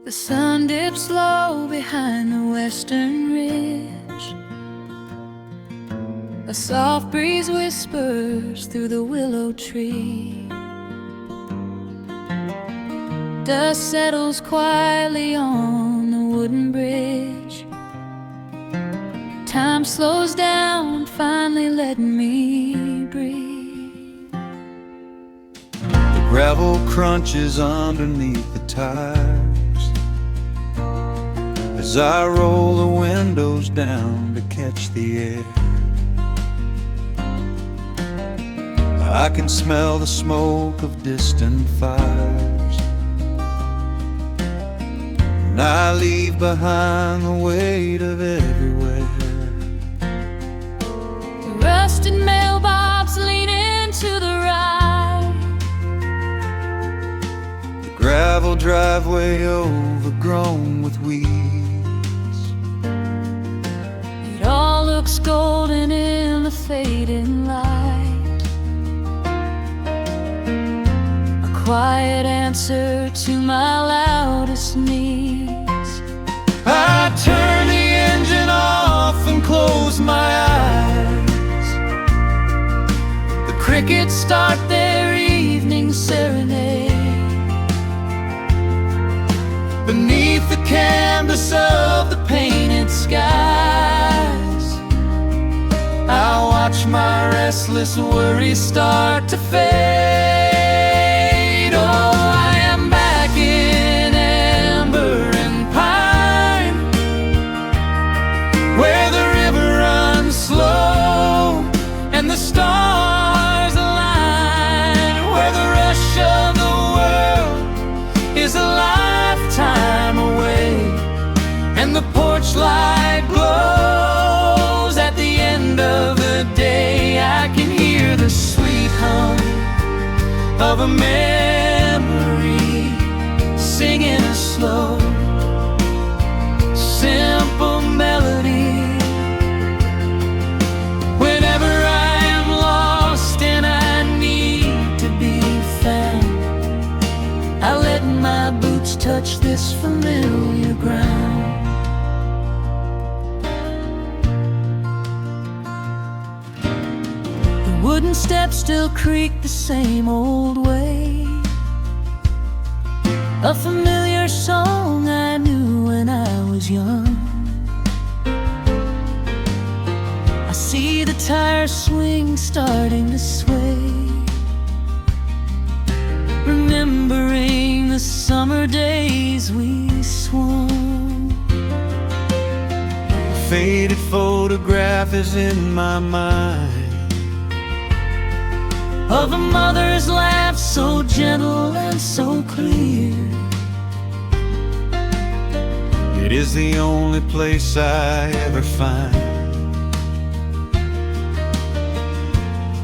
The sun dips low behind the western ridge. A soft breeze whispers through the willow tree. Dust settles quietly on the wooden bridge. Time slows down, finally letting me breathe. The gravel crunches underneath the tires as I roll the windows down to catch the air. I can smell the smoke of distant fires, and I leave behind the weight of everywhere. The rusted mailbox leaning to the right. The gravel driveway overgrown with weeds. It all looks golden in the fading light. A quiet answer to my loudest needs. I turn the engine off and close my eyes. The crickets start their evening serenade. Beneath the canvas of the painted skies, I watch my restless worries start to fade. Oh, I am back in amber and pine, where the river runs slow and the stars align, where the rush of the world is a lifetime away, and the porch light glows at the end of the day. I can hear the sweet hum of a memory singing a slow, simple melody. Whenever I am lost and I need to be found, I let my boots touch this familiar ground. The wooden steps still creak the same old way. A familiar song I knew when I was young. I see the tire swing starting to sway, remembering the summer days we swung. A faded photograph is in my mind of a mother's laugh so gentle and so clear. It is the only place I ever find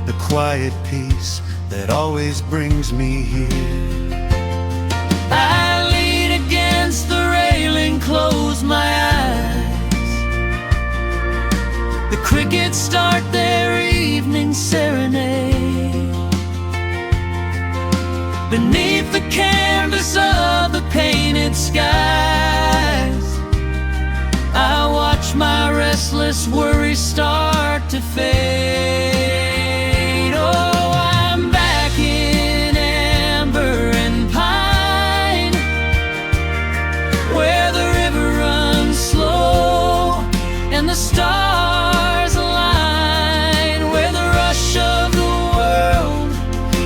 the quiet peace that always brings me here. I lean against the railing, close my eyes. The crickets start their evening serenade. Beneath the canvas of the painted skies, I watch my restless worries start to fade. Oh, I'm back in amber and pine, where the river runs slow and the stars align, where the rush of the world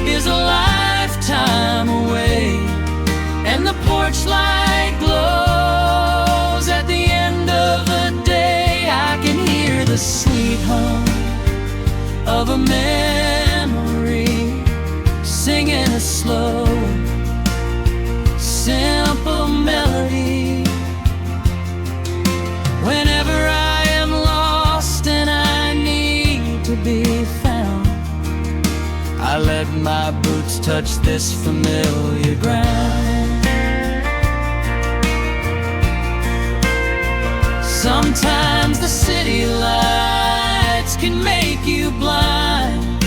is a lifetime away, and the porch light glows at the end of the day. I can hear the sweet hum of a memory singing a slow, simple melody. Whenever I am lost and I need to be found, I let my boots touch this familiar ground. Sometimes the city lights can make you blind,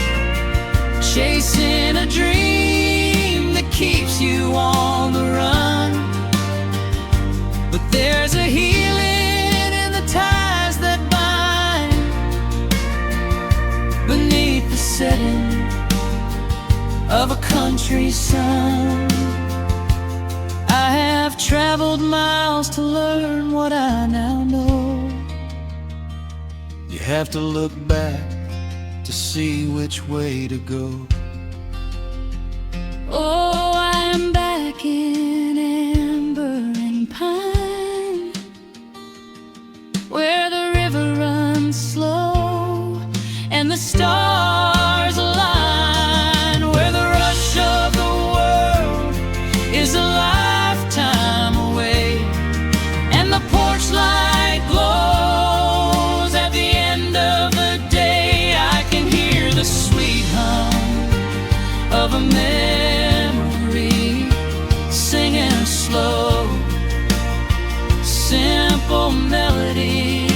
chasing a dream that keeps you on the run. There's a healing in the ties that bind beneath the setting of a country sun. I have traveled miles to learn what I now know. You have to look back to see which way to go. Oh, I am back in amber and pine, where the river runs slow and the stars align, where the rush of the world is a lifetime away, and the porch light glows at the end of the day. I can hear the sweet hum of a memory singing a slow, simple melody.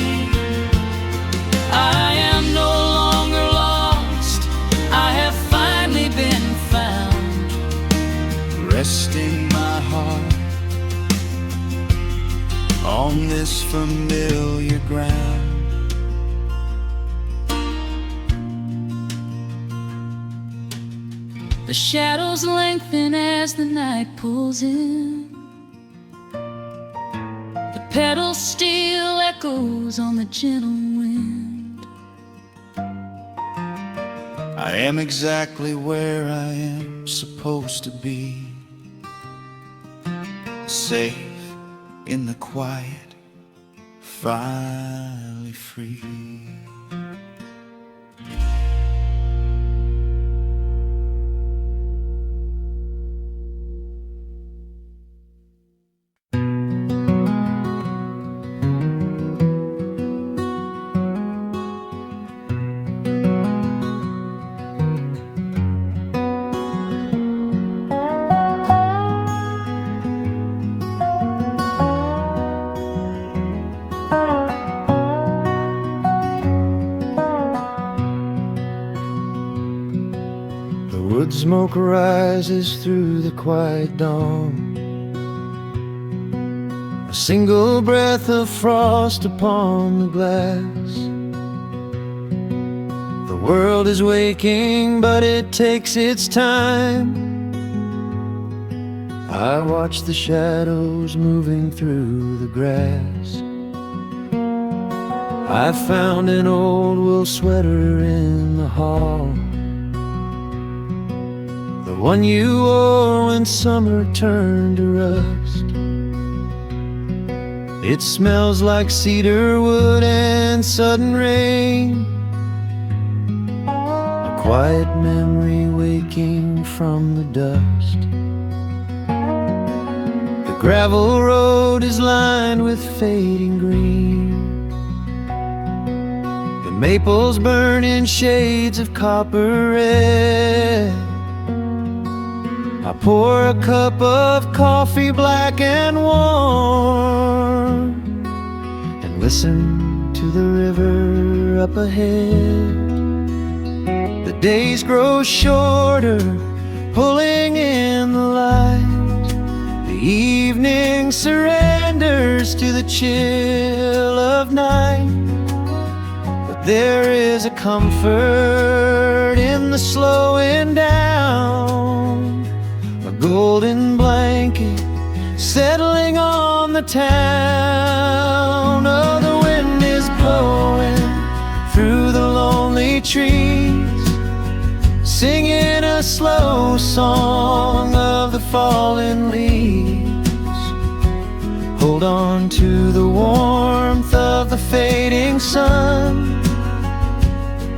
I am no longer lost, I have finally been found, Resting my heart on this familiar ground. The shadows lengthen as the night pulls in. The pedal steel echoes on the gentle wind. I am exactly where I am supposed to be, safe in the quiet, finally free. Wood smoke rises through the quiet dawn, a single breath of frost upon the glass. The world is waking, but it takes its time. I watch the shadows moving through the grass. I found an old wool sweater in the hall, the one you wore when summer turned to rust. It smells like cedar wood and sudden rain, a quiet memory waking from the dust. The gravel road is lined with fading green, the maples burn in shades of copper red. I pour a cup of coffee black and warm, and listen to the river up ahead. The days grow shorter, pulling in the light. The evening surrenders to the chill of night. But there is a comfort in the slowing down, a golden blanket settling on the town. Oh, the wind is blowing through the lonely trees, singing a slow song of the fallen leaves. Hold on to the warmth of the fading sun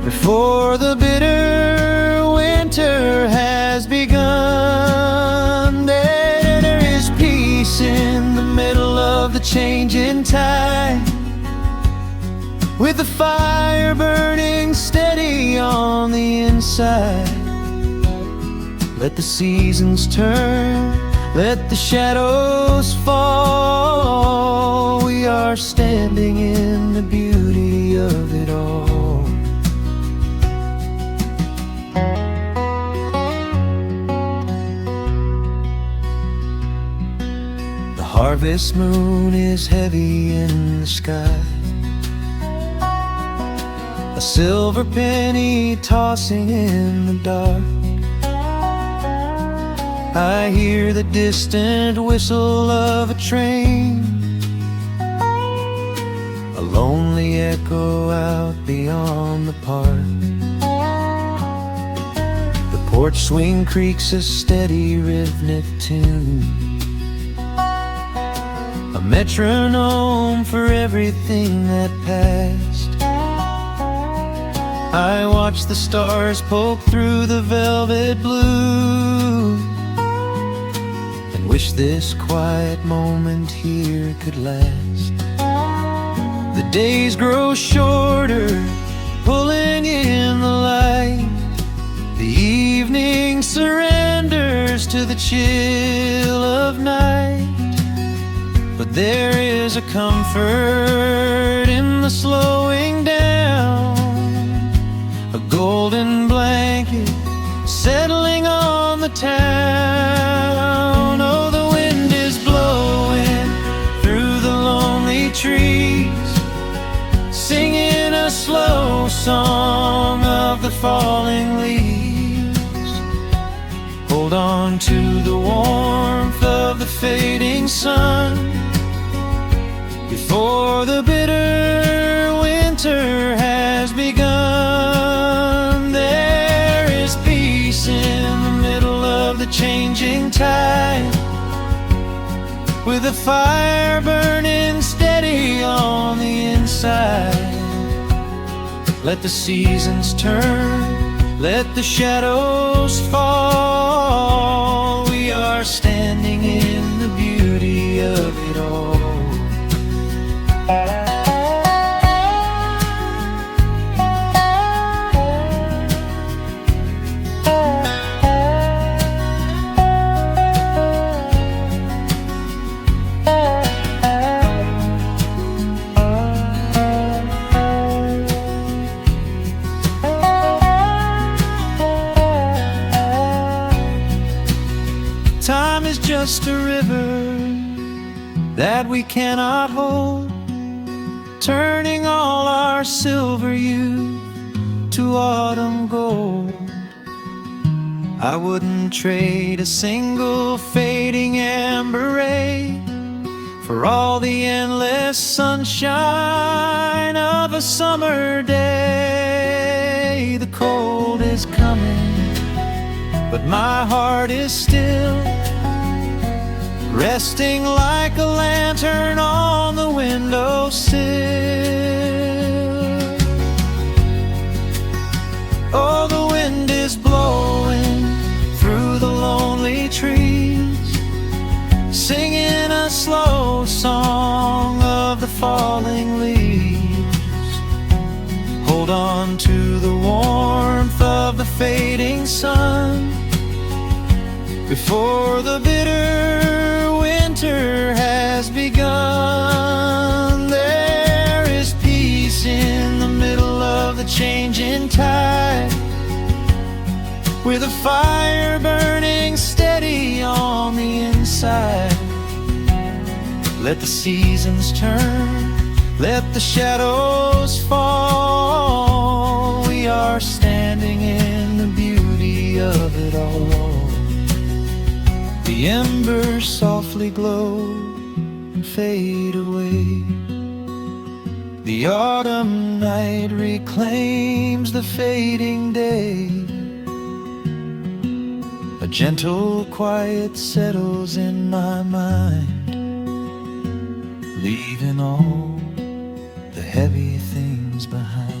before the bitter winter has begun. There is peace in the middle of the changing tide, with the fire burning steady on the inside. Let the seasons turn, let the shadows fall. We are standing in the beauty of it all. harvest moon is heavy in the sky, a silver penny tossing in the dark. I hear the distant whistle of a train, a lonely echo out beyond the park. The porch swing creaks a steady rhythmic tune, a metronome for everything that passed. I watch the stars poke through the velvet blue, and wish this quiet moment here could last. The days grow shorter, pulling in the light. The evening surrenders to the chill of night. But there is a comfort in the slowing down, a golden blanket settling on the town. Oh, the wind is blowing through the lonely trees, singing a slow song of the falling leaves. Hold on to the warmth of the fading sun before the bitter winter has begun. There is peace in the middle of the changing tide, with a fire burning steady on the inside. Let the seasons turn, let the shadows fall. We are standing in the beauty of it all. Time is just a river that we cannot hold, turning all our silver youth to autumn gold. I wouldn't trade a single fading amber ray for all the endless sunshine of a summer day. The cold is coming, but my heart is still resting like a lantern on the windowsill. Oh, the wind is blowing through the lonely trees, singing a slow song of the falling leaves. Hold on to the warmth of the fading sun before the bitter winter has begun. There is peace in the middle of the changing tide, with a fire burning steady on the inside. Let the seasons turn, let the shadows fall. We are standing in the beauty of it all. The embers softly glow and fade away. The autumn night reclaims the fading day. A gentle quiet settles in my mind, leaving all the heavy things behind.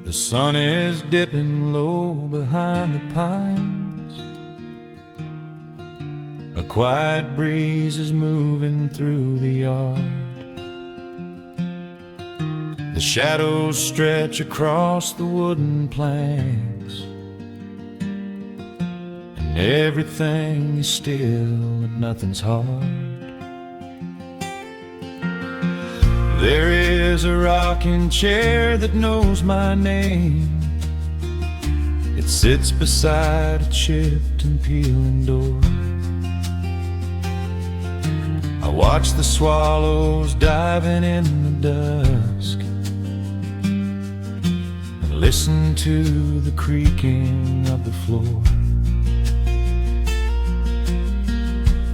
The sun is dipping low behind the pines. quiet breeze is moving through the yard. The shadows stretch across the wooden planks, and everything is still and nothing's hard. There is a rocking chair that knows my name. It sits beside a chipped and peeling door. I watch the swallows diving in the dusk, and listen to the creaking of the floor.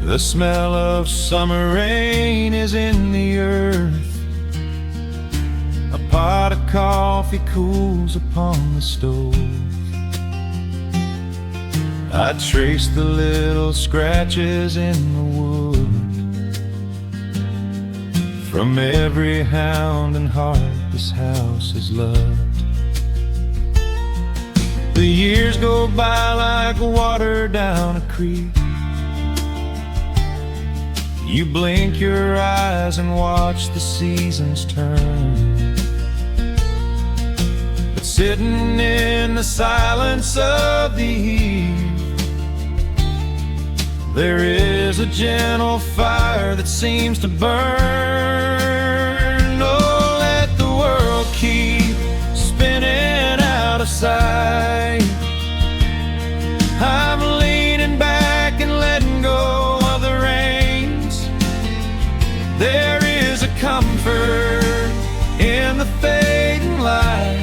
The smell of summer rain is in the earth. A pot of coffee cools upon the stove. I trace the little scratches in the wood from every hound and heart this house has loved. The years go by like water down a creek. You blink your eyes and watch the seasons turn. But sitting in the silence of the eve, there is a gentle fire that seems to burn. Oh, let the world keep spinning out of sight. I'm leaning back and letting go of the reins. There is a comfort in the fading light,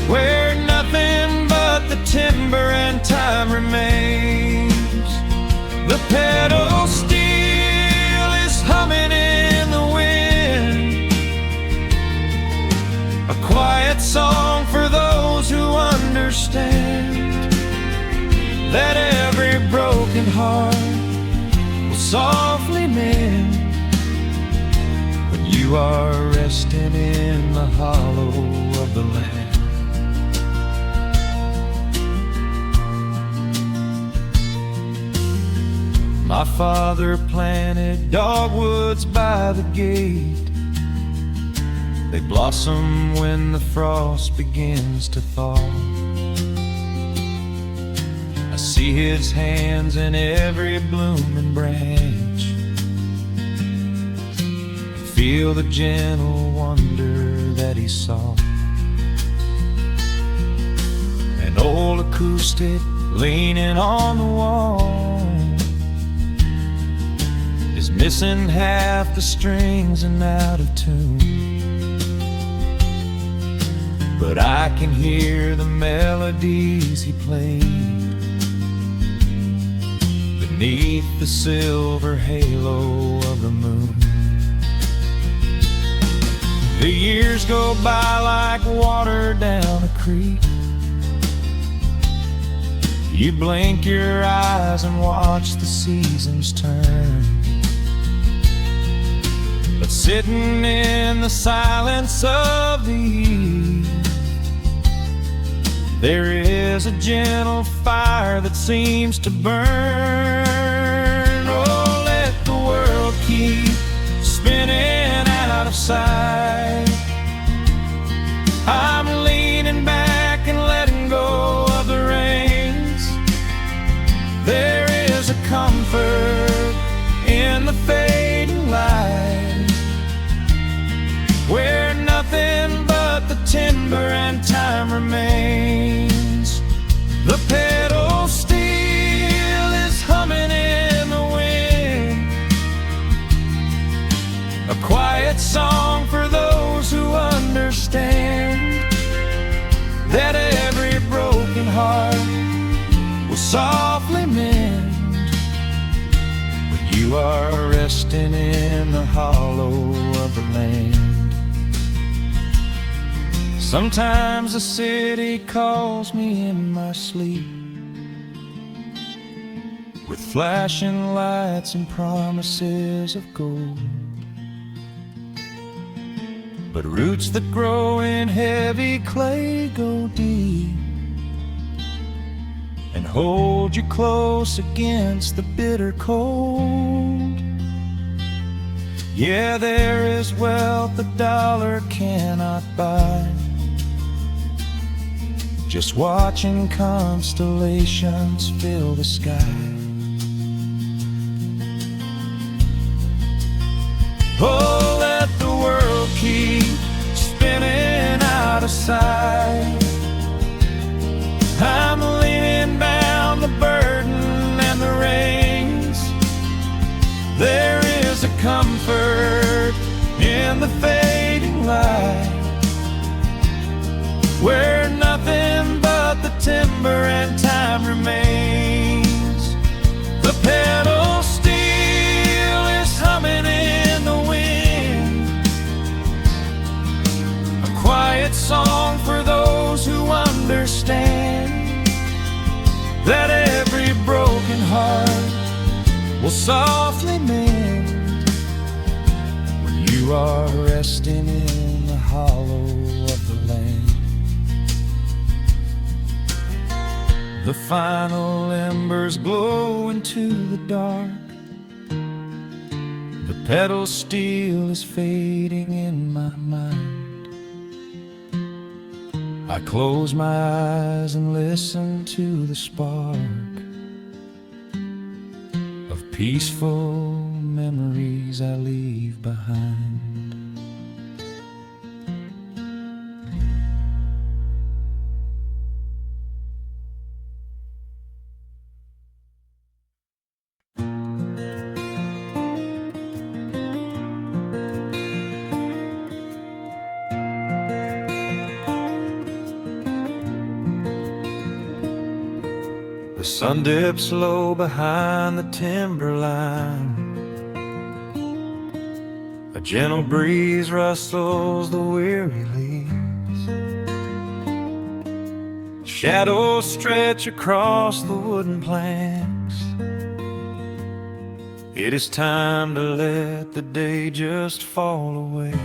where nothing but the timber and time remains. The pedal steel is humming in the wind, a quiet song for those who understand that every broken heart will softly mend when you are resting in the hollow of the land. My father planted dogwoods by the gate. They blossom when the frost begins to thaw. I see his hands in every blooming branch, and feel the gentle wonder that he saw. An old acoustic leaning on the wall is missing half the strings and out of tune, but I can hear the melodies he played beneath the silver halo of the moon. The years go by like water down a creek. You blink your eyes and watch the seasons turn. But sitting in the silence of the eve, there is a gentle fire that seems to burn. Oh, let the world keep spinning out of sight. I'm leaning back and letting go of the reins. There is a comfort in the fading light, where nothing but the timber and time remains. The pedal steel is humming in the wind, a quiet song for those who understand that every broken heart will softly mend when you are resting in the hollow of the land. Sometimes the city calls me in my sleep, with flashing lights and promises of gold. But roots that grow in heavy clay go deep, and hold you close against the bitter cold. Yeah, there is wealth a dollar cannot buy, just watching constellations fill the sky. Oh, let the world keep spinning out of sight. I'm leaning down the burden and the reins. There is a comfort in the fading light, where nothing but the timber and time remains. The pedal steel is humming in the wind, a quiet song for those who understand that every broken heart will softly mend when you are resting in the hollow of the land. The final embers glow into the dark. The pedal steel is fading in my mind. I close my eyes and listen to the spark of peaceful memories I leave behind. The sun dips low behind the timberline. A gentle breeze rustles the weary leaves. Shadows stretch across the wooden planks. It is time to let the day just fall away.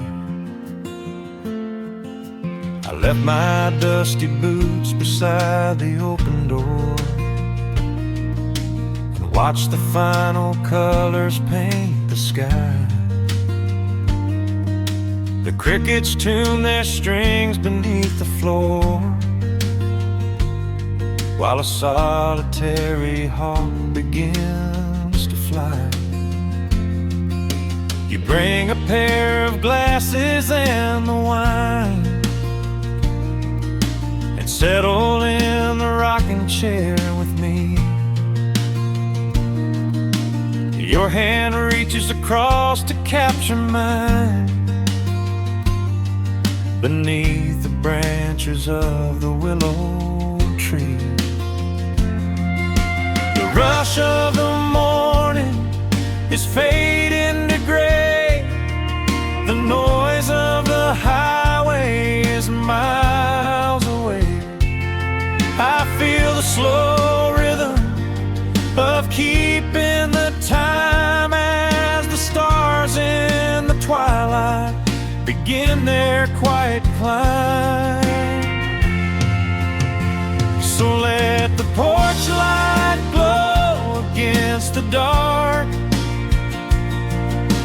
I left my dusty boots beside the open door, watch the final colors paint the sky. The crickets tune their strings beneath the floor, while a solitary hawk begins to fly. You bring a pair of glasses and the wine, and settle in the rocking chair with me. Your hand reaches across to capture mine beneath the branches of the willow tree. The rush of the morning is fading to gray. The noise of the highway is miles away. I feel the slow rhythm of keeping the time as the stars in the twilight begin their quiet climb. So let the porch light glow against the dark,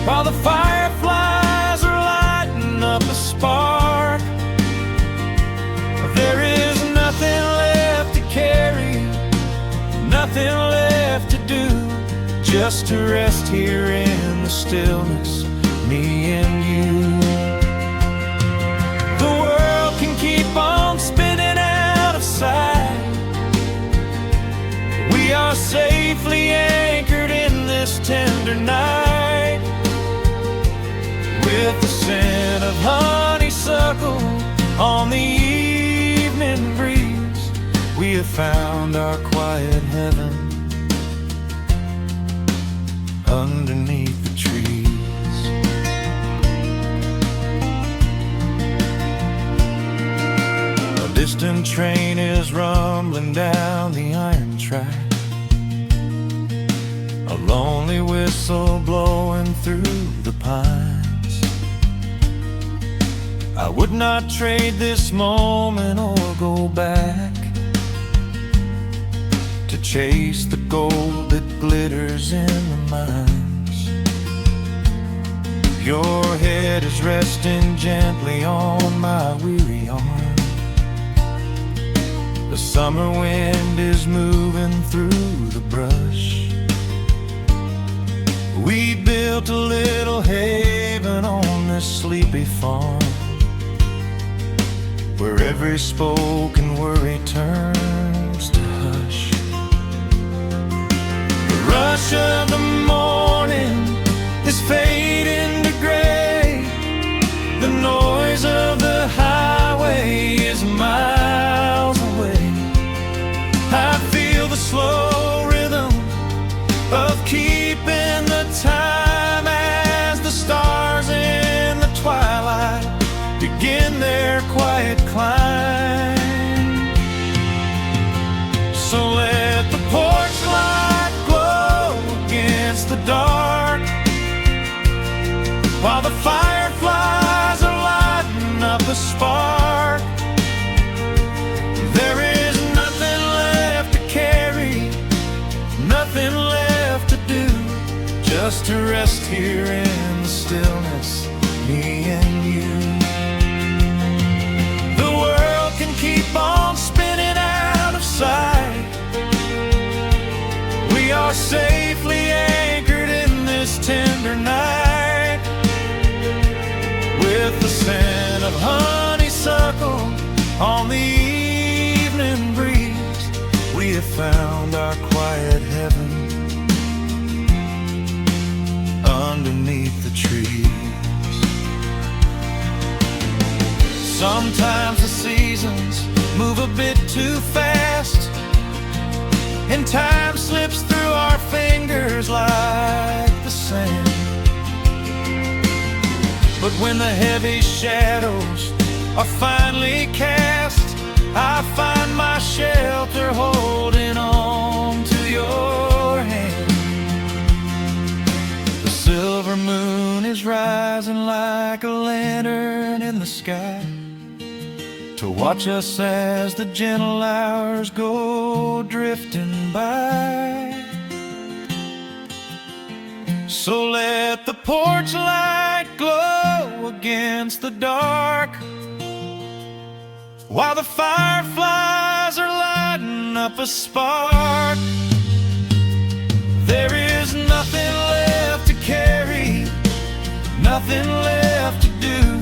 while the fireflies are lighting up a spark. There is nothing left to carry, nothing left to do, just to rest here in the stillness, me and you. The world can keep on spinning out of sight. We are safely anchored in this tender night, with the scent of honeysuckle on the evening breeze. We have found our quiet heaven underneath the trees. A distant train is rumbling down the iron track, a lonely whistle blowing through the pines. I would not trade this moment or go back to chase the gold that glitters in the mines. Your head is resting gently on my weary arm. The summer wind is moving through the brush. We built a little haven on this sleepy farm, where every spoken worry turns to hush. The rush of the morning is fading to gray. The noise of the highway is miles away. I feel the slow rhythm of keeping the time as the stars in the twilight begin their quiet climb. So let the porch light glow against the dark, while the fireflies are lighting up a spark. There is nothing left to carry, nothing left to do, just to rest here in the stillness, me and you. The world can keep on spinning out of sight. We are safely anchored in this tender night. With the scent of honeysuckle on the evening breeze, we have found our quiet heaven underneath the trees. Sometimes the seasons move a bit too fast, and time slips through our fingers like the sand. But when the heavy shadows are finally cast, I find my shelter holding on to your hand. The silver moon is rising like a lantern in the sky, to watch us as the gentle hours go drifting by. So let the porch light glow against the dark, while the fireflies are lighting up a spark. There is nothing left to carry, nothing left to do,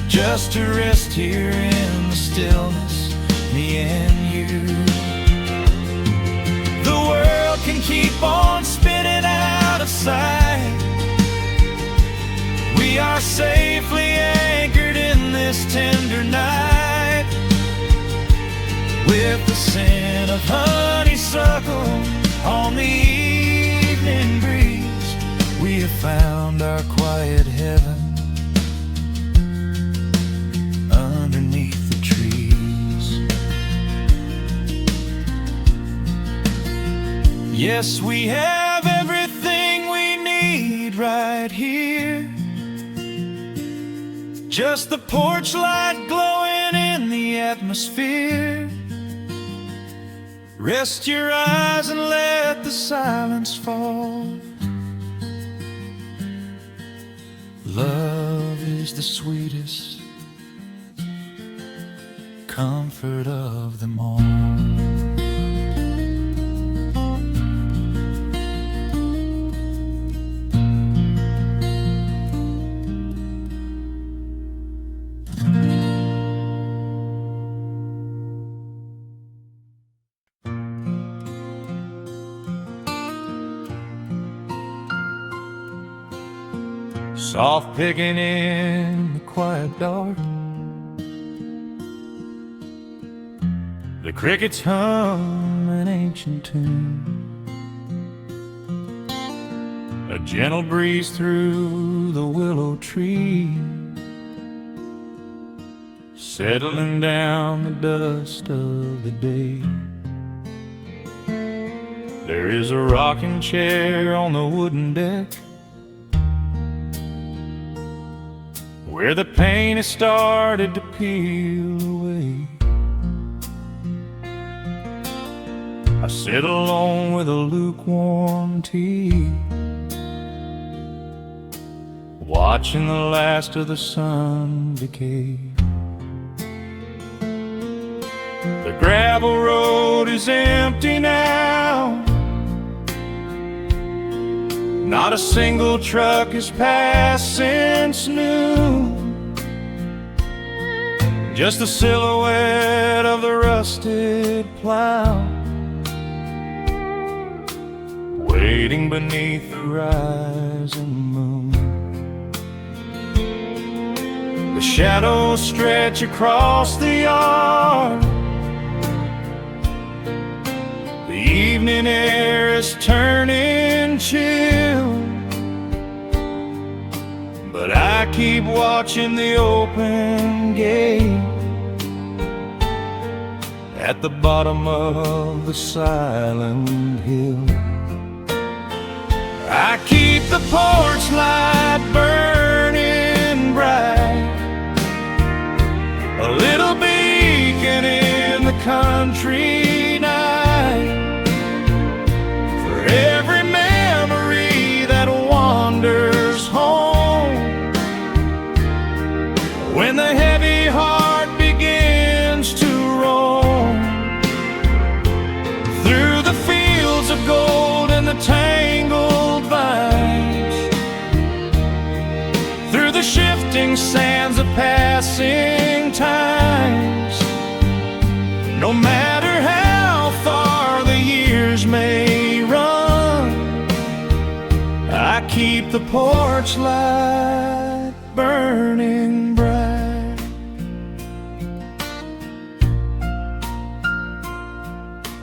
just to rest here in the stillness, me and you. The world can keep on spinning out of sight. We are safely anchored in this tender night. With the scent of honeysuckle on the evening breeze, we have found our quiet heaven underneath the trees. Yes, we have everything we need right here. Just the porch light glowing in the atmosphere. Rest your eyes and let the silence fall. Love is the sweetest comfort of them all. Soft picking in the quiet dark, the crickets hum an ancient tune. A gentle breeze through the willow tree, settling down the dust of the day. There is a rocking chair on the wooden deck, where the paint has started to peel away. I sit alone with a lukewarm tea, watching the last of the sun decay. The gravel road is empty now, not a single truck has passed since noon. Just the silhouette of the rusted plow, waiting beneath the rising moon. The shadows stretch across the yard, the evening air is turning chill, but I keep watching the open gate at the bottom of the silent hill. I keep the porch light burning bright, a little beacon in the country night, for every memory that wanders home. When the heavy heart begins to roam through the fields of gold and the tangled vines, through the shifting sands of passing times, no matter how far the years may run, I keep the porch light burning bright.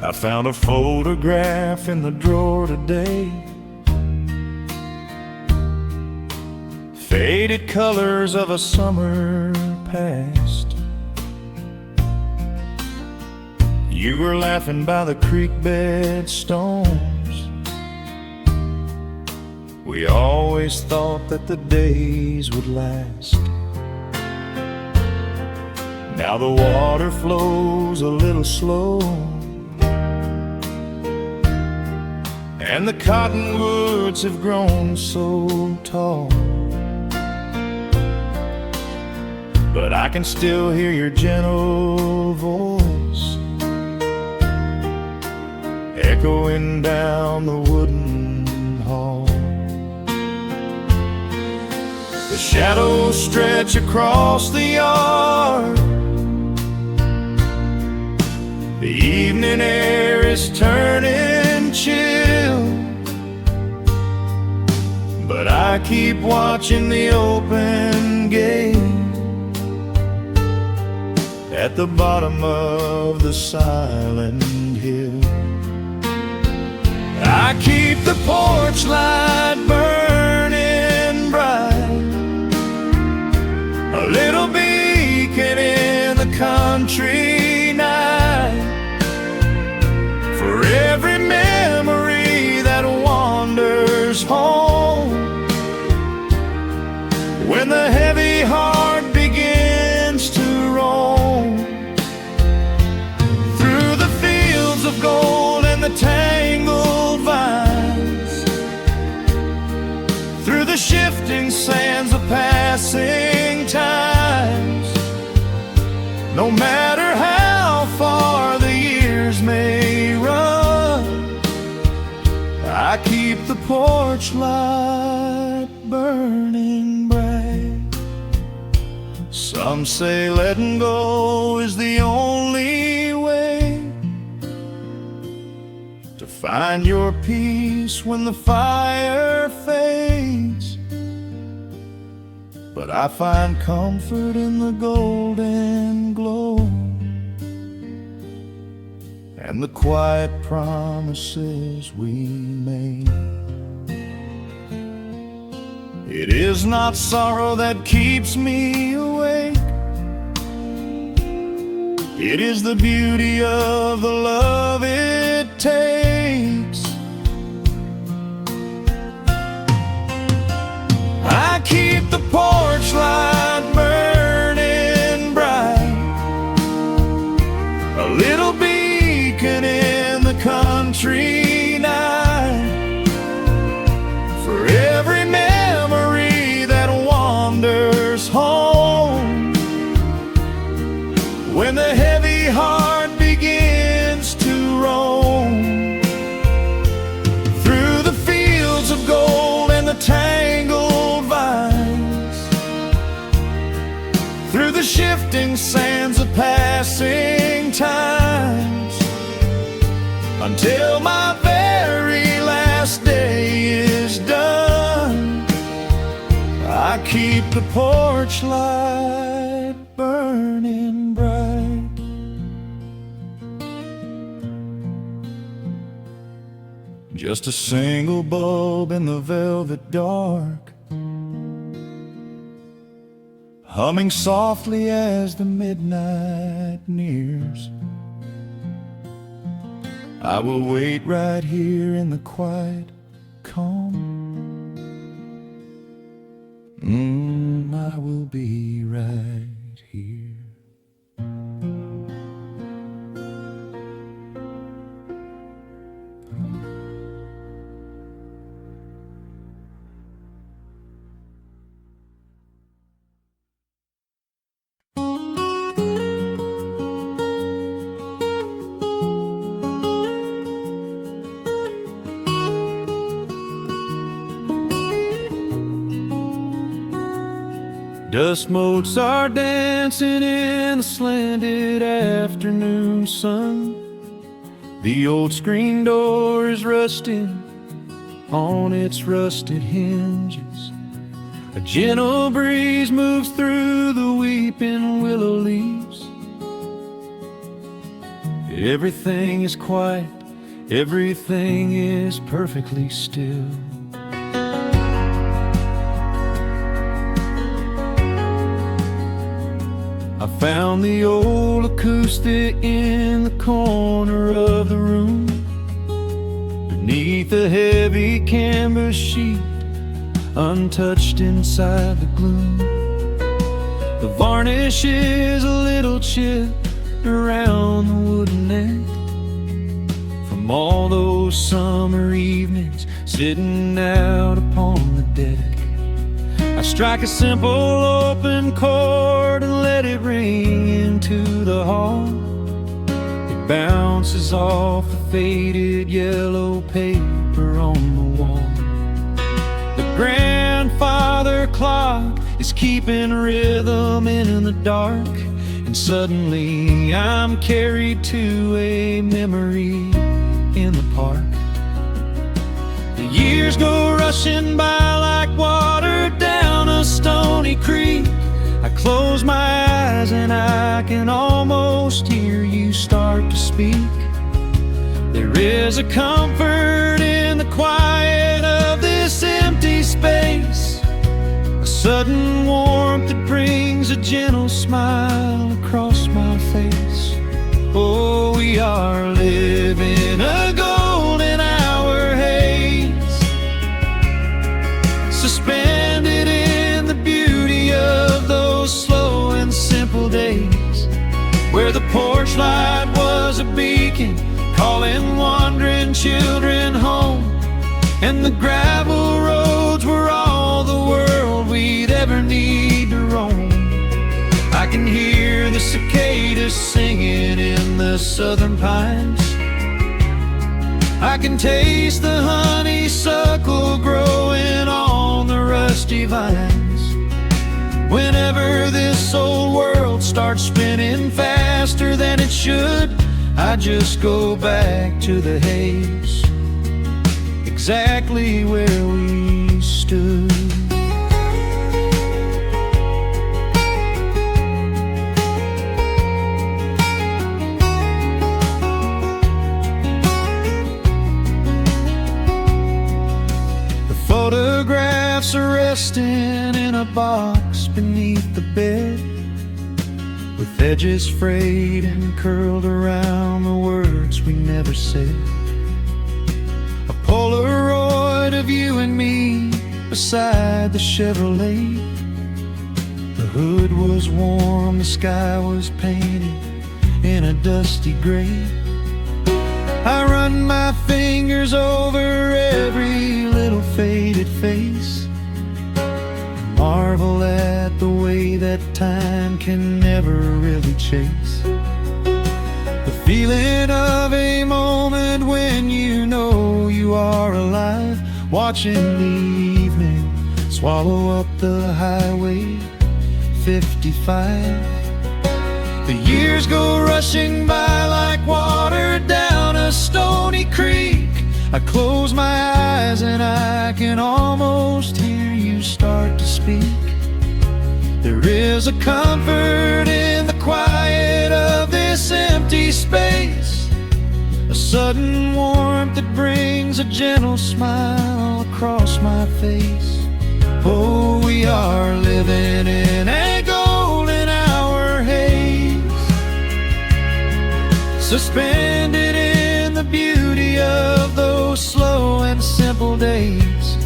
I found a photograph in the drawer today, faded colors of a summer past. You were laughing by the creek bed stones. We always thought that the days would last. Now the water flows a little slow, and the cottonwoods have grown so tall, but I can still hear your gentle voice echoing down the wooden hall. The shadows stretch across the yard, the evening air is turning chill, but I keep watching the open gate at the bottom of the silent hill. I keep the porch light burning bright, a little beacon in the country night, for every memory that wanders home. When the heavy heart begins to roam through the fields of gold and the tangled vines, through the shifting sands of passing times, no matter how far the years may run, I keep the porch light burning bright. Some say letting go is the only way to find your peace when the fire fades, but I find comfort in the golden glow and the quiet promises we made. It is not sorrow that keeps me awake, it is the beauty of the love it takes. I keep the porch light burning bright, a little beacon in the country wintry night, for every memory that wanders home. When the heavy heart begins to roam through the fields of gold and the tangled vines, through the shifting sands of passing times, until my very last day is done, I keep the porch light burning bright. Just a single bulb in the velvet dark, humming softly as the midnight nears. I will wait right here in the quiet calm. I will be right here. Dust motes are dancing in the slanted afternoon sun. The old screen door is rusting on its rusted hinges. A gentle breeze moves through the weeping willow leaves. Everything is quiet, everything is perfectly still. I found the old acoustic in the corner of the room, beneath a heavy canvas sheet, untouched inside the gloom. The varnish is a little chipped around the wooden neck, from all those summer evenings sitting out upon the deck. I strike a simple open chord and let it ring into the hall. It bounces off the faded yellow paper on the wall. The grandfather clock is keeping rhythm in the dark, and suddenly I'm carried to a memory in the park. The years go rushing by like water down a stony creek. I close my eyes and I can almost hear you start to speak. There is a comfort in the quiet of this empty space, a sudden warmth that brings a gentle smile across my face. Oh, we are living a golden hour haze, suspended in the beauty of those slow and simple days, where the porch light was a beacon calling wandering children home, and the gravel roads were all the world we'd ever need to roam. I can hear the cicadas singing in the southern pines. I can taste the honeysuckle growing on the rusty vines. Whenever this old world starts spinning faster than it should, I just go back to the haze, exactly where we stood. Photographs are resting in a box beneath the bed, with edges frayed and curled around the words we never said. A Polaroid of you and me beside the Chevrolet. The hood was warm, the sky was painted in a dusty gray. I run my fingers over every little faded face, marvel at the way that time can never really chase the feeling of a moment when you know you are alive, watching the evening swallow up the highway 55. The years go rushing by like water down a stony creek. I close my eyes and I can almost hear you start to speak. There is a comfort in the quiet of this empty space, a sudden warmth that brings a gentle smile across my face. Oh, we are living in a golden hour haze, suspended in the beauty of those slow and simple days,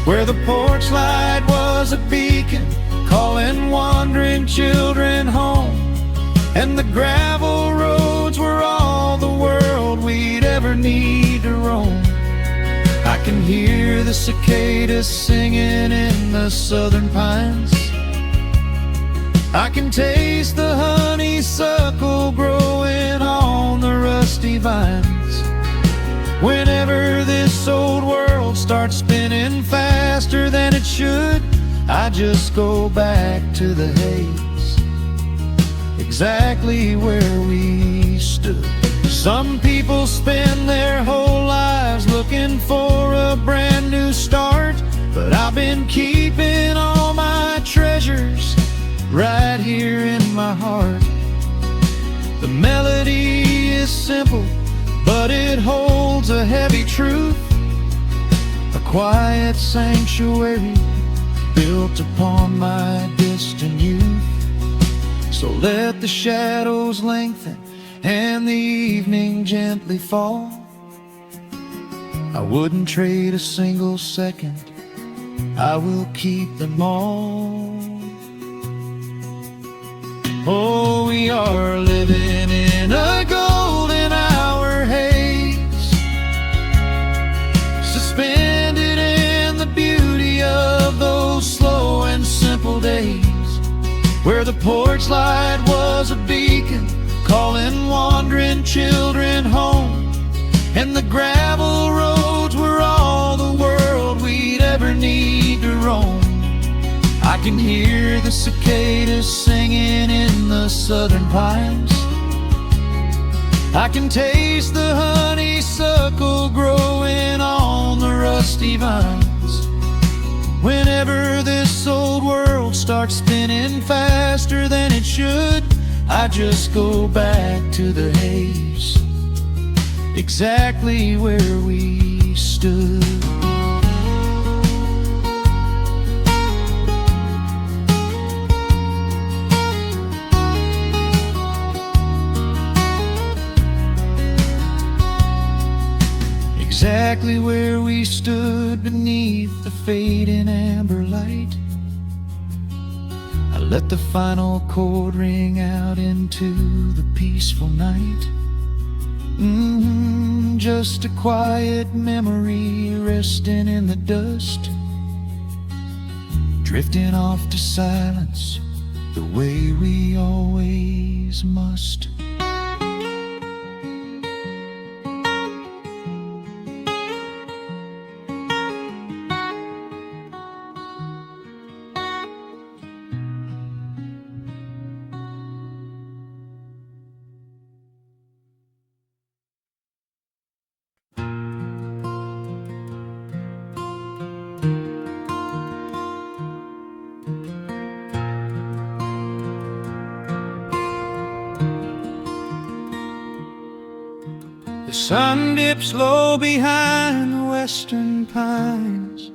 where the porch light was a beacon calling wandering children home, and the gravel roads were all the world we'd ever need to roam. I can hear the cicadas singing in the southern pines, I can taste the honeysuckle growing on the rusty vines. Whenever this old world starts spinning faster than it should, I just go back to the haze, exactly where we stood. Some people spend their whole lives looking for a brand new start, but I've been keeping all my treasures right here in my heart. The melody is simple, but it holds a heavy truth, a quiet sanctuary built upon my distant youth. So let the shadows lengthen and the evening gently fall. I wouldn't trade a single second, I will keep them all. Oh, we are living in a golden hour haze, suspended in the beauty of those slow and simple days, where the porch light was a beacon calling wandering children home, and the gravel roads were all the world we'd ever need to roam. I can hear the cicadas singing in the southern pines, I can taste the honeysuckle growing on the rusty vines. Whenever this old world starts spinning faster than it should, I just go back to the haze, exactly where we stood. Exactly where we stood beneath the fading amber light. I let the final chord ring out into the peaceful night. Just a quiet memory resting in the dust, drifting off to silence the way we always must. The sun dips low behind the western pines,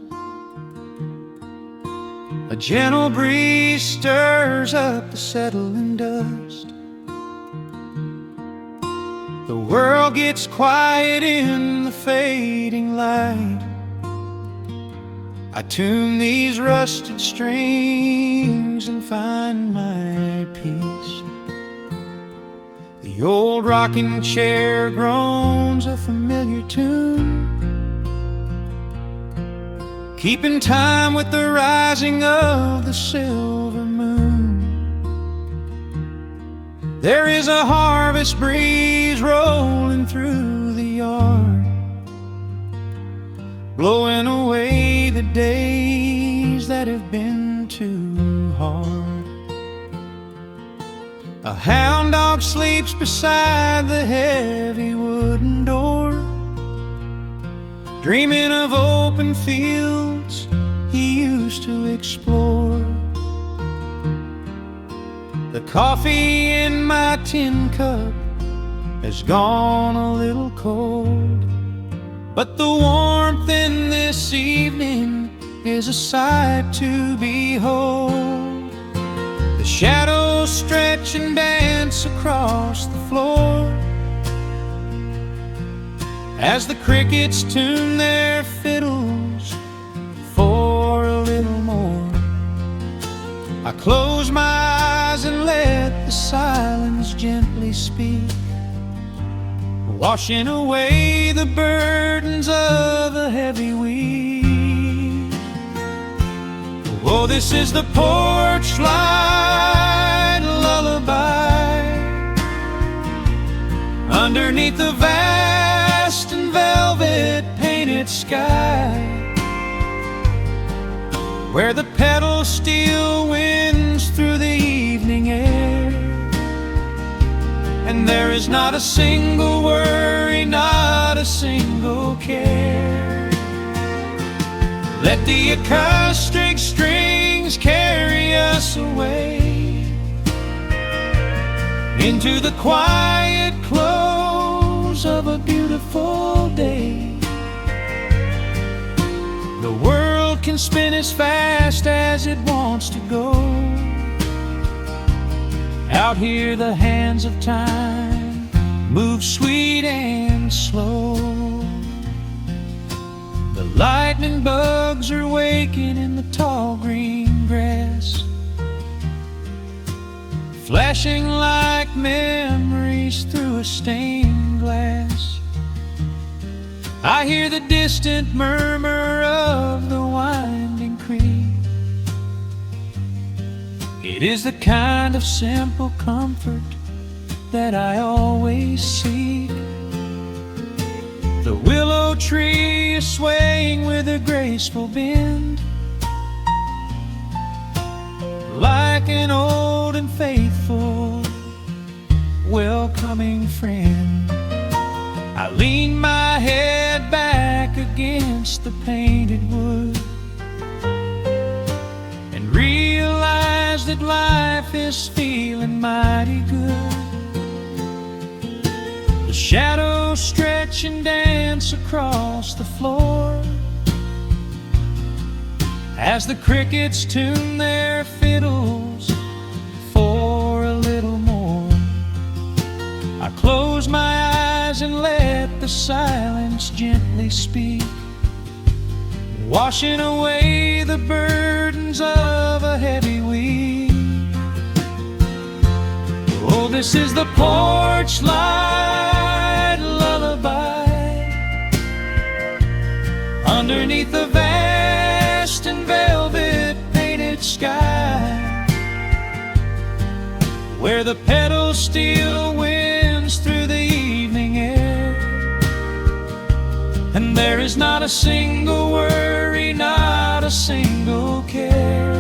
a gentle breeze stirs up the settling dust. The world gets quiet in the fading light. I tune these rusted strings and find my peace. The The old rocking chair groans a familiar tune, keeping time with the rising of the silver moon. There is a harvest breeze rolling through the yard, blowing away the days that have been too hard. A hound dog sleeps beside the heavy wooden door, dreaming of open fields he used to explore. The coffee in my tin cup has gone a little cold, but the warmth in this evening is a sight to behold. The shadows stretch and dance across the floor as the crickets tune their fiddles for a little more. I close my eyes and let the silence gently speak, washing away the burdens of a heavy week. Oh, this is the porch light lullaby underneath the vast and velvet painted sky, where the petals steal winds through the evening air, and there is not a single worry, not a single care. Let the acoustic strings carry us away into the quiet close of a beautiful day. The world can spin as fast as it wants to go. Out here the hands of time move sweet and slow. The lightning bugs are waking in the tall green grass, flashing like memories through a stained glass. I hear the distant murmur of the winding creek. It is the kind of simple comfort that I always seek. The willow tree is swaying with a graceful bend, like an old and faithful welcoming friend. I lean my head back against the painted wood and realize that life is feeling mighty good. The shadows stretch and dance across the floor as the crickets tune their fiddles for a little more. I close my eyes and let the silence gently speak, washing away the burdens of a heavy week. Oh, this is the porch light lullaby underneath the vast and velvet painted sky, where the petals steal winds through the evening air, and there is not a single worry, not a single care.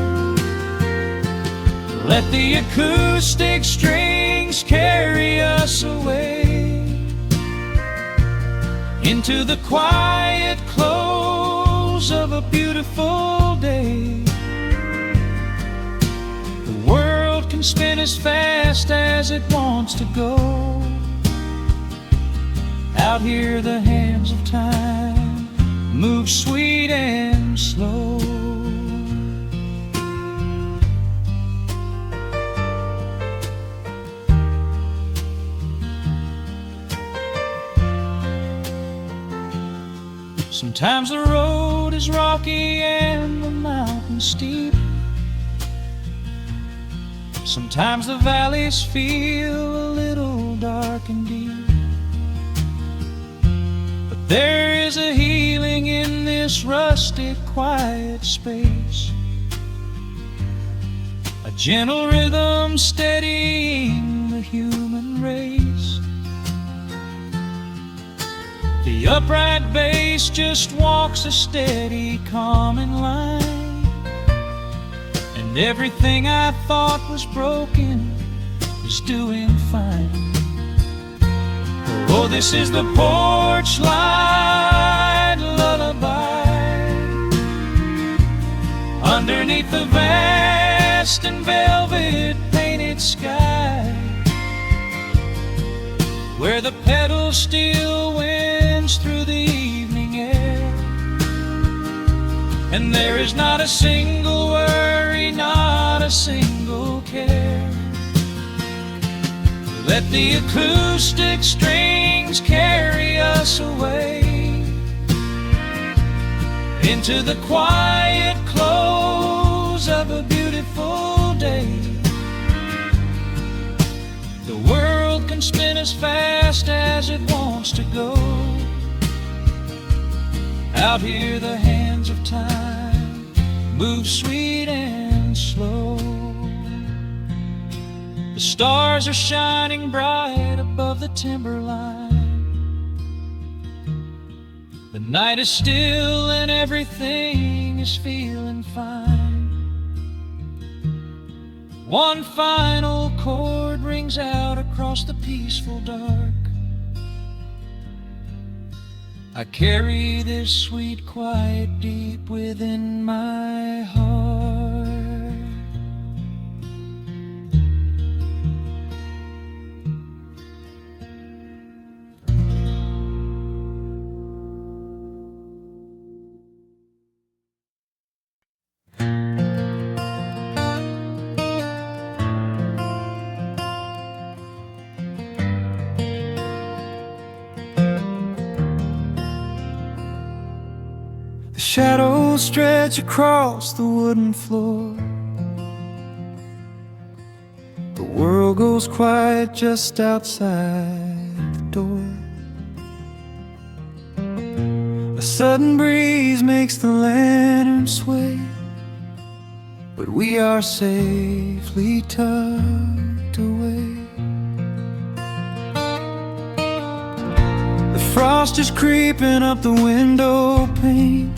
Let the acoustic strings carry us away into the quiet close of a beautiful day. The world can spin as fast as it wants to go. Out here the hands of time move sweet and slow. Sometimes the road is rocky and the mountain steep. Sometimes the valleys feel a little dark. There is a healing in this rustic, quiet space, a gentle rhythm steadying the human race. The upright bass just walks a steady, calming line, and everything I thought was broken is doing fine. Oh, this is the porch light lullaby underneath the vast and velvet painted sky, where the pedals still winds through the evening air, and there is not a single worry, not a single care. Let the acoustic strings carry us away into the quiet close of a beautiful day. The world can spin as fast as it wants to go. Out here the hands of time move sweet and slow. The stars are shining bright above the timberline. The night is still and everything is feeling fine. One final chord rings out across the peaceful dark. I carry this sweet quiet deep within my heart. The shadows stretch across the wooden floor. The world goes quiet just outside the door. A sudden breeze makes the lantern sway, but we are safely tucked away. The frost is creeping up the window pane,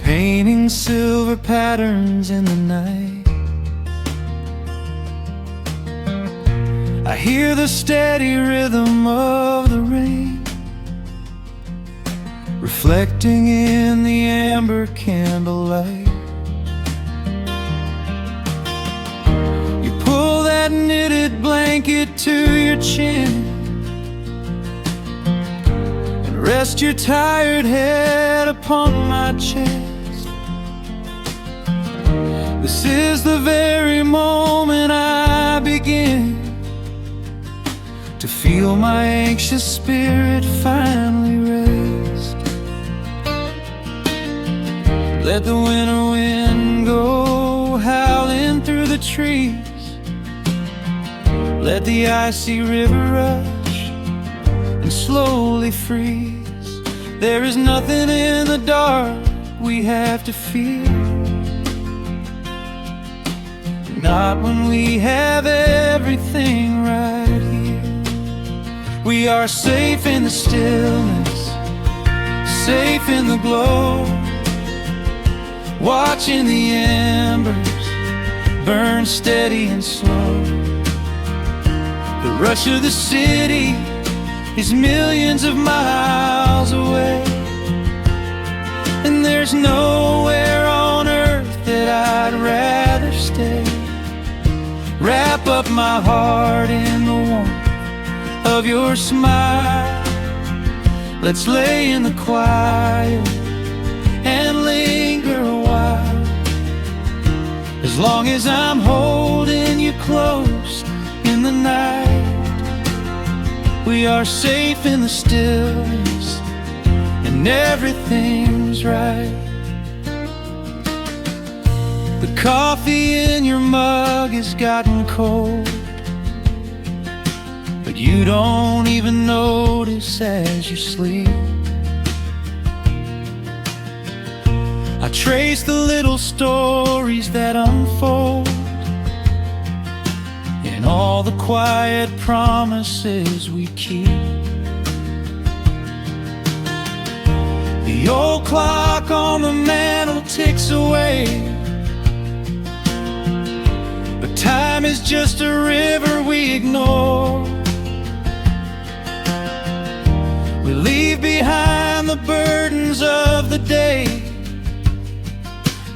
painting silver patterns in the night. I hear the steady rhythm of the rain reflecting in the amber candlelight. You pull that knitted blanket to your chin and rest your tired head upon my chest. This is the very moment I begin to feel my anxious spirit finally rest. Let the winter wind go howling through the trees. Let the icy river rush and slowly freeze. There is nothing in the dark we have to fear, not when we have everything right here. We are safe in the stillness, safe in the glow, watching the embers burn steady and slow. The rush of the city is millions of miles away, and there's nowhere on earth that I'd rather stay. Wrap up my heart in the warmth of your smile. Let's lay in the quiet and linger a while. As long as I'm holding you close in the night, we are safe in the stillness and everything's right. The coffee in your mug has gotten cold, but you don't even notice notice as you sleep. I trace the little stories that unfold in all the quiet promises we keep. The old clock on the mantle ticks away, but time is just a river we ignore. We leave behind the burdens of the day,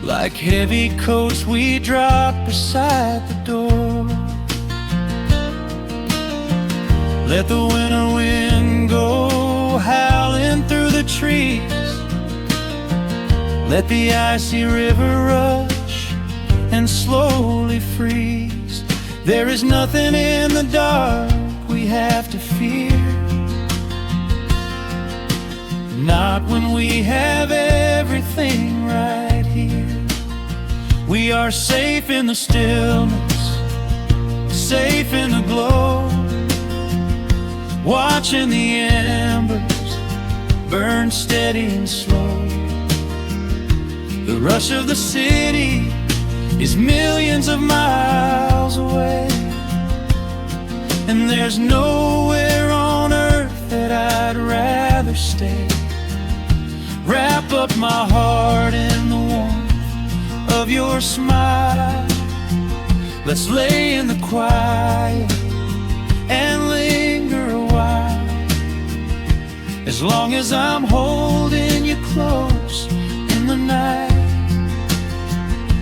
like heavy coats we drop beside the door. Let the winter wind go howling through the trees. Let the icy river rush and slowly freeze. There is nothing in the dark we have to fear, not when we have everything right here. We are safe in the stillness, safe in the glow, watching the embers burn steady and slow. The rush of the city is millions of miles away, and there's nowhere on earth that I'd rather stay. Wrap up my heart in the warmth of your smile. Let's lay in the quiet and linger a while. As long as I'm holding you close in the night,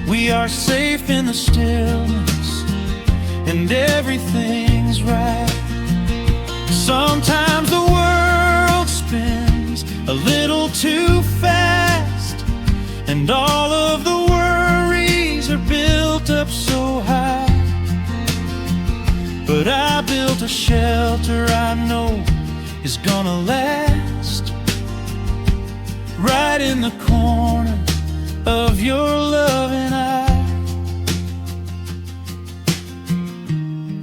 we are safe in the stillness, and everything's right. Sometimes the world spins a little too fast, and all of the worries are built up so high. But I built a shelter I know is gonna last, right in the corner of your loving eye.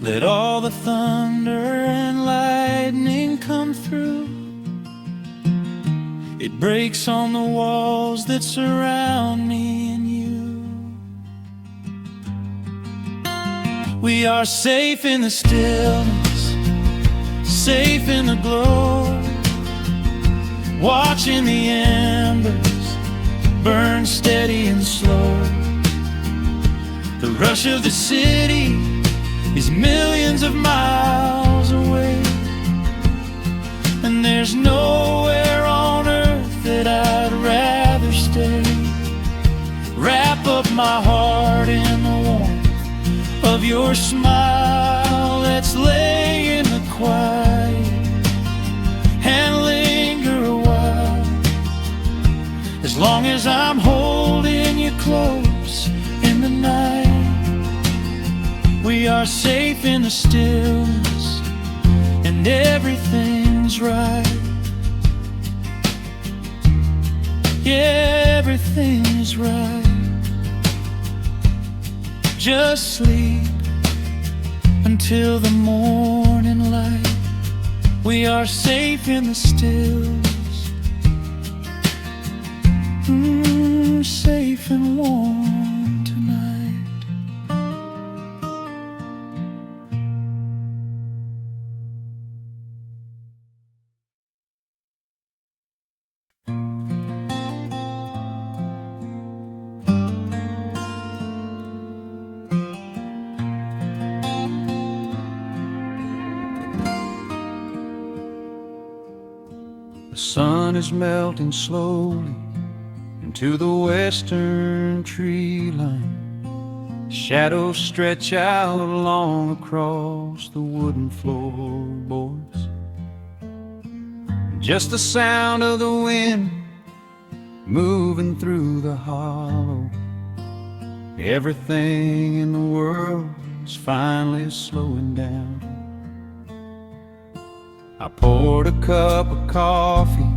Let all the thunder and lightning come through. It breaks on the walls that surround me and you. We are safe in the stillness, safe in the glow, watching the embers burn steady and slow. The rush of the city is millions of miles away, and there's nowhere on earth that I'd rather stay. Wrap up my heart in the warmth of your smile. Let's lay in the quiet and linger a while. As long as I'm holding you close in the night, we are safe in the stillness, and everything's right. Yeah, everything's right. Just sleep until the morning light. We are safe in the stillness, safe and warm tonight. The sun is melting slowly into the western tree line. Shadows stretch out long across the wooden floorboards. Just the sound of the wind moving through the hollow. Everything in the world is finally slowing down. I poured a cup of coffee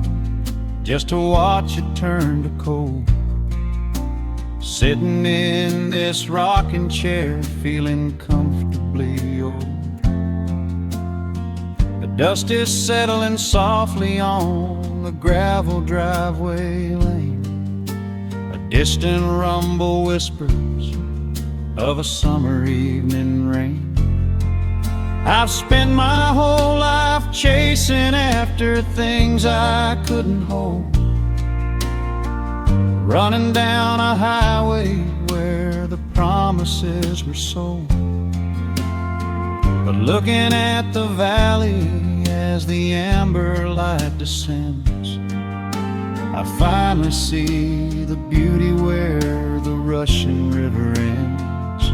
just to watch it turn to cold, sitting in this rocking chair feeling comfortably old. The Dust is settling softly on the gravel driveway lane. A distant rumble whispers of a summer evening rain. I've spent my whole life chasing after things I couldn't hold, running down a highway where the promises were sold. But looking at the valley as the amber light descends, I finally see the beauty where the rushing river ends.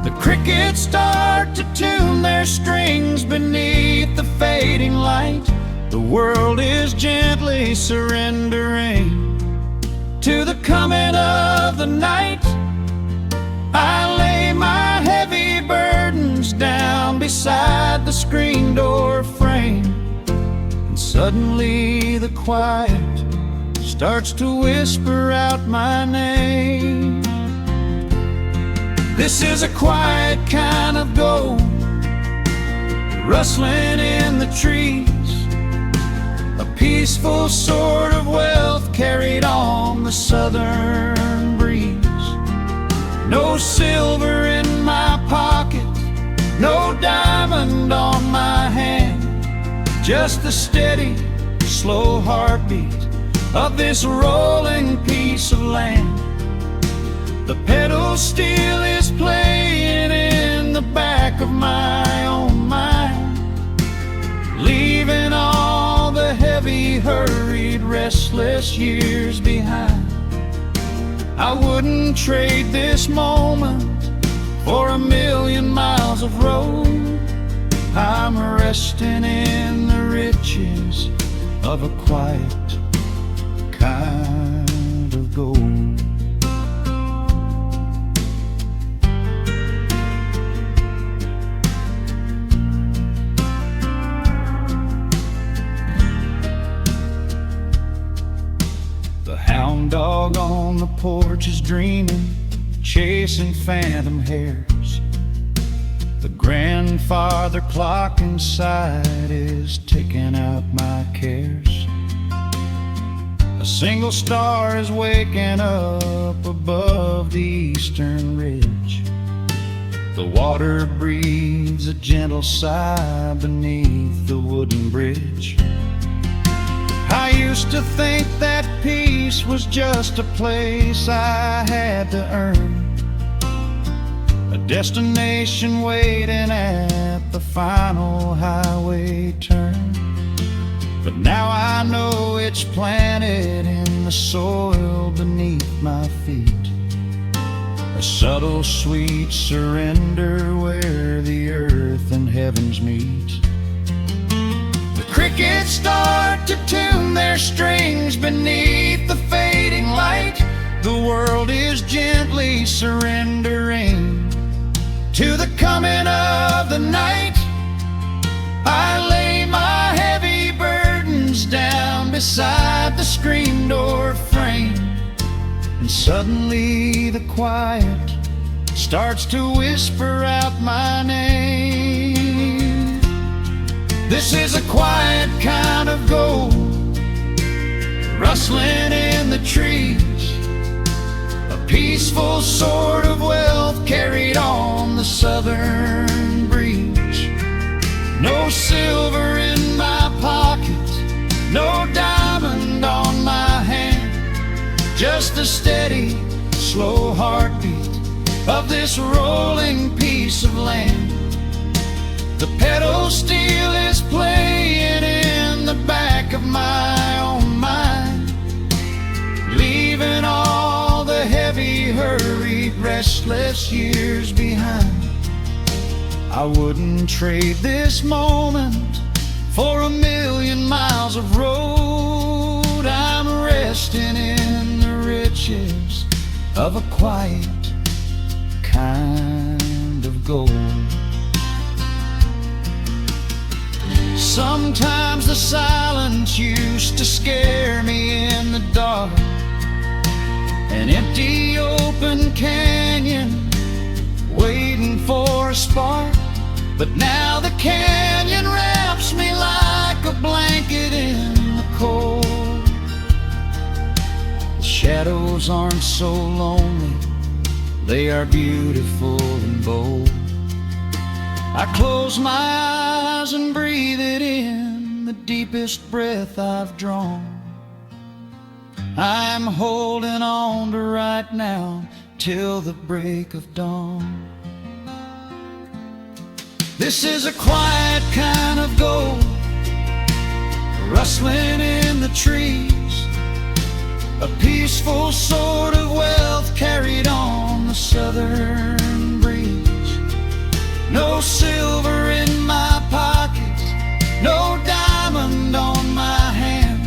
The crickets start to tune their strings beneath the fading light. The world is gently surrendering to the coming of the night. I lay my heavy burdens down beside the screen door frame, and suddenly the quiet starts to whisper out my name. This is a quiet kind of gold, rustling in the trees, a peaceful sort of wealth carried on the southern breeze. No silver in my pocket, no diamond on my hand, just the steady, slow heartbeat of this rolling piece of land. The pedal steel is playing in the back of my own mind, leaving all the heavy, hurried, restless years behind. I wouldn't trade this moment for 1,000,000 miles of road. I'm resting in the riches of a quiet kind of gold. The hound dog on the porch is dreaming, chasing phantom hares. The grandfather clock inside is ticking out my cares. A single star is waking up above the eastern ridge. The water breathes a gentle sigh beneath the wooden bridge. I used to think that peace was just a place I had to earn, a destination waiting at the final highway turn. But now I know it's planted in the soil beneath my feet, a subtle sweet surrender where the earth and heavens meet. Crickets start to tune their strings beneath the fading light. The world is gently surrendering to the coming of the night. I lay my heavy burdens down beside the screen door frame, and suddenly the quiet starts to whisper out my name. This is a quiet kind of gold, rustling in the trees, a peaceful sort of wealth carried on the southern breeze. No silver in my pocket, no diamond on my hand, just the steady, slow heartbeat of this rolling piece of land. The pedal steel is playing in the back of my own mind, leaving all the heavy, hurried, restless years behind. I wouldn't trade this moment for 1,000,000 miles of road. I'm resting in the riches of a quiet kind of gold. Sometimes the silence used to scare me in the dark, an empty open canyon waiting for a spark. But now the canyon blanket in the cold. The shadows aren't so lonely, they are beautiful and bold. I close my eyes and breathe it in, the deepest breath I've drawn. I'm holding on to right now till the break of dawn. This is a quiet kind of gold, rustling in the trees, a peaceful sort of wealth carried on the southern breeze. No silver in my pockets, no diamond on my hand,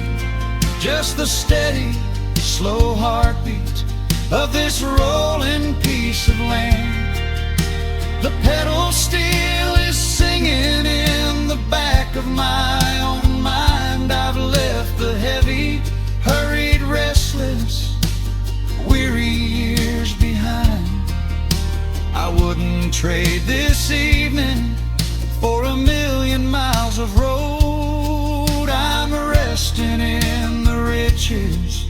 just the steady, slow heartbeat of this rolling piece of land. The pedal steel is singing in the back of my own mind. I've left the heavy, hurried, restless, weary years behind. I wouldn't trade this evening for 1,000,000 miles of road. I'm resting in the riches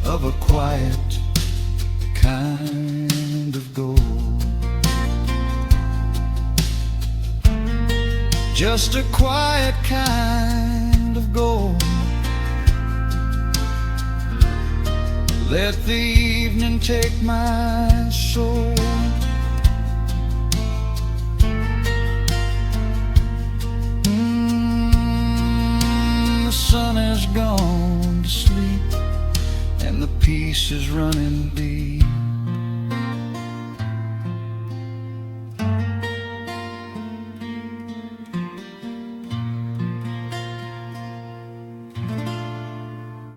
of a quiet kind of gold. Just a quiet kind of gold. Let the evening take my soul. The sun has gone to sleep and the peace is running deep.